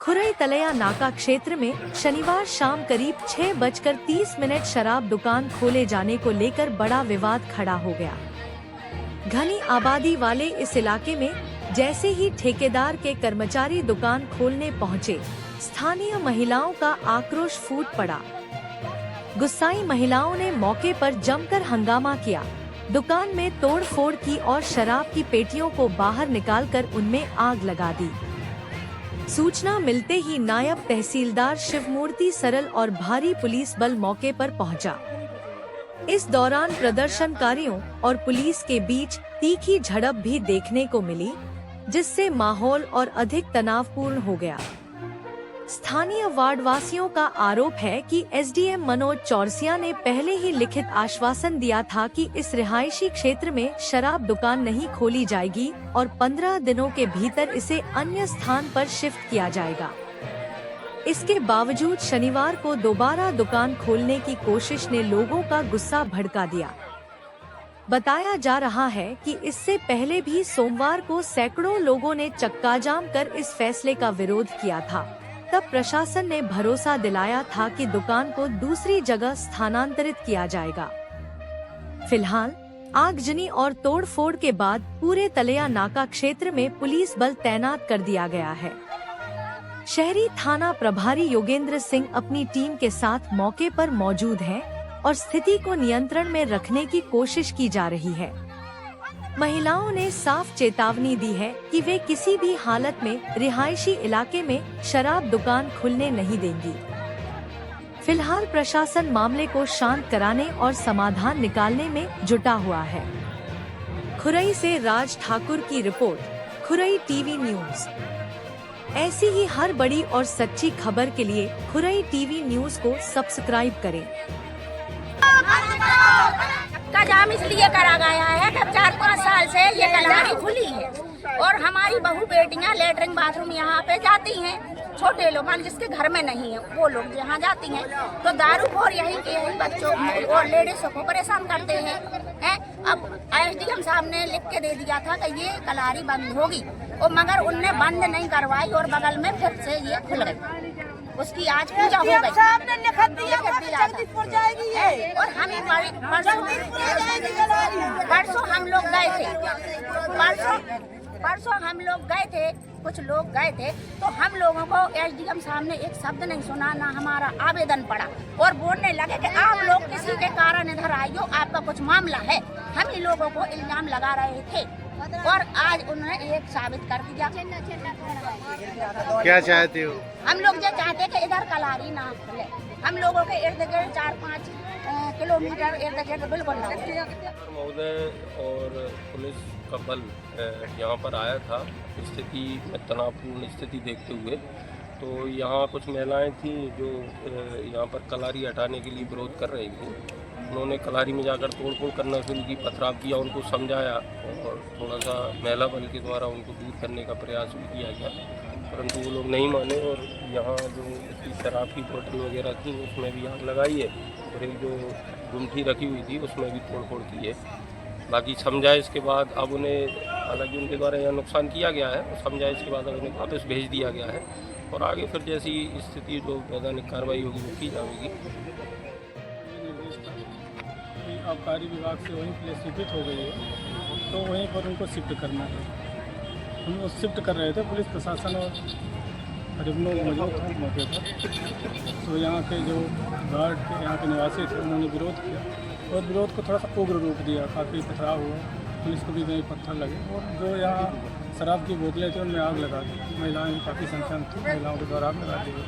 खुरई तलैया नाका क्षेत्र में शनिवार शाम करीब 6:30 शराब दुकान खोले जाने को लेकर बड़ा विवाद खड़ा हो गया। घनी आबादी वाले इस इलाके में जैसे ही ठेकेदार के कर्मचारी दुकान खोलने पहुंचे, स्थानीय महिलाओं का आक्रोश फूट पड़ा। गुस्साई महिलाओं ने मौके पर जमकर हंगामा किया, दुकान में तोड़-फोड़ की और शराब की पेटियों को बाहर निकालकर उनमें आग लगा दी। सूचना मिलते ही नायब तहसीलदार शिवमूर्ति सरल और भारी पुलिस बल मौके पर पहुंचा। इस दौरान प्रदर्शनकारियों और पुलिस के बीच तीखी झड़प भी देखने को मिली, जिससे माहौल और अधिक तनावपूर्ण हो गया। स्थानीय वार्डवासियों का आरोप है कि एसडीएम मनोज चौरसिया ने पहले ही लिखित आश्वासन दिया था कि इस रिहायशी क्षेत्र में शराब दुकान नहीं खोली जाएगी और 15 दिनों के भीतर इसे अन्य स्थान पर शिफ्ट किया जाएगा। इसके बावजूद शनिवार को दोबारा दुकान खोलने की कोशिश ने लोगों का गुस्सा भड़का दिया। बताया जा रहा है कि इससे पहले भी सोमवार को सैकड़ों लोगों ने चक्काजाम कर इस फैसले का विरोध किया था। तब प्रशासन ने भरोसा दिलाया था कि दुकान को दूसरी जगह स्थानांतरित किया जाएगा। फिलहाल आगजनी और तोड़फोड़ के बाद पूरे तलैया नाका क्षेत्र में पुलिस बल तैनात कर दिया गया है। शहरी थाना प्रभारी योगेंद्र सिंह अपनी टीम के साथ मौके पर मौजूद हैं और स्थिति को नियंत्रण में रखने की कोशिश की जा रही है। महिलाओं ने साफ चेतावनी दी है कि वे किसी भी हालत में रिहायशी इलाके में शराब दुकान खुलने नहीं देंगी। फिलहाल प्रशासन मामले को शांत कराने और समाधान निकालने में जुटा हुआ है। खुरई से राज ठाकुर की रिपोर्ट, खुरई टीवी न्यूज। ऐसी ही हर बड़ी और सच्ची खबर के लिए खुरई टीवी न्यूज को सब्सक्राइब करें। का जाम इसलिए करा गया है कि 4-5 साल से ये कलाड़ी खुली है और हमारी बहू बेटियां लेटरिन बाथरूम यहाँ पे जाती हैं। छोटे लोग मान जिसके घर में नहीं है वो लोग यहाँ जाती हैं, तो दारू और यही के यही बच्चों और लेडीजों को परेशान करते हैं। अब एसडीएम साहब ने लिख के दे दिया था कि ये कलाड़ी बंद होगी, और मगर उनने बंद नहीं करवाई और बगल में फिर से ये खुल गई। उसकी आज पूजा हो गई। और हम परसों हम लोग गए थे, परसों हम लोग गए थे, कुछ लोग गए थे, तो हम लोगों को एसडीएम साहब ने एक शब्द नहीं सुना, ना हमारा आवेदन पड़ा, और बोलने लगे कि आप लोग किसी के कारण इधर आइयो, आपका कुछ मामला है। हम ही लोगों को इल्जाम लगा रहे थे और आज उन्होंने एक साबित कर दिया। क्या चाहते हो? हम लोग जो चाहते हैं कि इधर कलारी ना खुले, हम लोगों के इर्द गिर्द 4-5 किलोमीटर इर्द गिर्द बिल्कुल ना। महोदय और पुलिस का बल यहाँ पर आया था स्थिति में तनावपूर्ण स्थिति देखते हुए। तो यहाँ कुछ महिलाएं थीं जो यहाँ पर कलारी हटाने के लिए विरोध कर रही थी। उन्होंने कलारी में जाकर तोड़फोड़ करना शुरू की, पथराव किया, उनको समझाया और थोड़ा सा महिला बल के द्वारा उनको दूर करने का प्रयास भी किया गया, परंतु वो लोग नहीं माने और यहाँ जो शराब की बोतल वगैरह थी उसमें भी आग लगाई है और एक जो गुमठी रखी हुई थी उसमें भी तोड़फोड़ की है। बाकी समझाए इसके बाद अब उन्हें, हालांकि उनके द्वारा यह नुकसान किया गया है, और समझाए इसके बाद अब उन्हें वापस भेज दिया गया है और आगे फिर जैसी स्थिति जो वैधानिक कार्रवाई होगी वो की जाएगी। आबकारी विभाग से वहीं प्लेस शिफ्ट हो गई है, तो वहीं पर उनको शिफ्ट करना है। हम वो शिफ्ट कर रहे थे, पुलिस प्रशासन और करीब लोग मौजूद थे मौके पर। तो यहाँ के जो गार्ड थे, यहाँ के निवासी थे, उन्होंने विरोध किया और विरोध को थोड़ा सा उग्र रूप दिया, काफ़ी पथराव हुआ, पुलिस को भी कहीं पत्थर लगे और जो यहाँ शराब की बोतलें थी उनमें आग लगा दी। महिलाएँ काफ़ी संख्या में थी, महिलाओं के द्वारा आग लगा दी गई।